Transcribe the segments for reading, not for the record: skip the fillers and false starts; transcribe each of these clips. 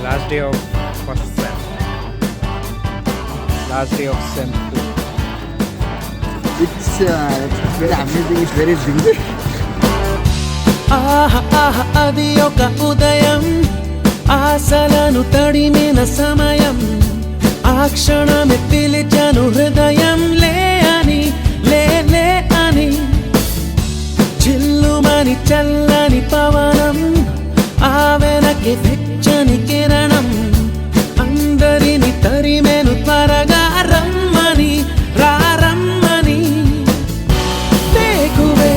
Last day of first sem. Last day of sem 2. It's very amazing. It's very big. అది ఒక ఉదయం ఆశలను తడిమిన సమయం ఆ క్షణమే పిలిచాను హృదయం లే అని లే లే అని చిల్లుమని చల్లని పవనం ఆ వెనకే వెచ్చని కిరణం అందరిని తరిమేను త్వరగా రమ్మని రారమ్మని వేకువే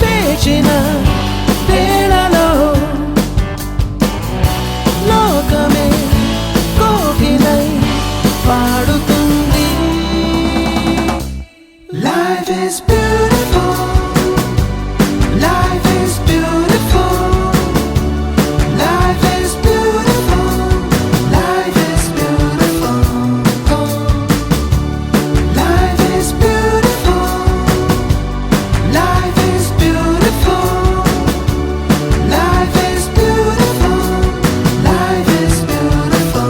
వేచిన వేళలో లోకమే కోకిలై పాడుతుంది. Life is beautiful. Life is beautiful. Life is beautiful. Life is beautiful. Life is beautiful. Life is beautiful. Life is beautiful. Life is beautiful.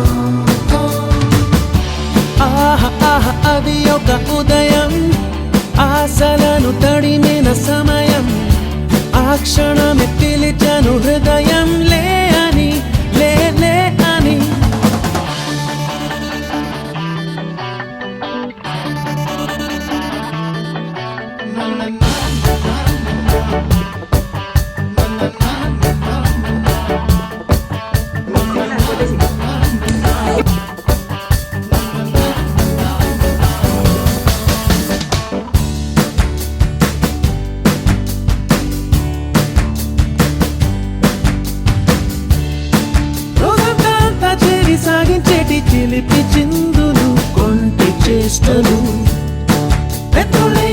అది ఒక ఉదయం ఆశలను తడిమిన సమయం ఆ క్షణమే పిలిచాను హృదయం లే అని లే లే అని రోజంతా చేరి సాగించేటి చిలిపి చిందులు కొంటి చేష్టలు పెద్దలే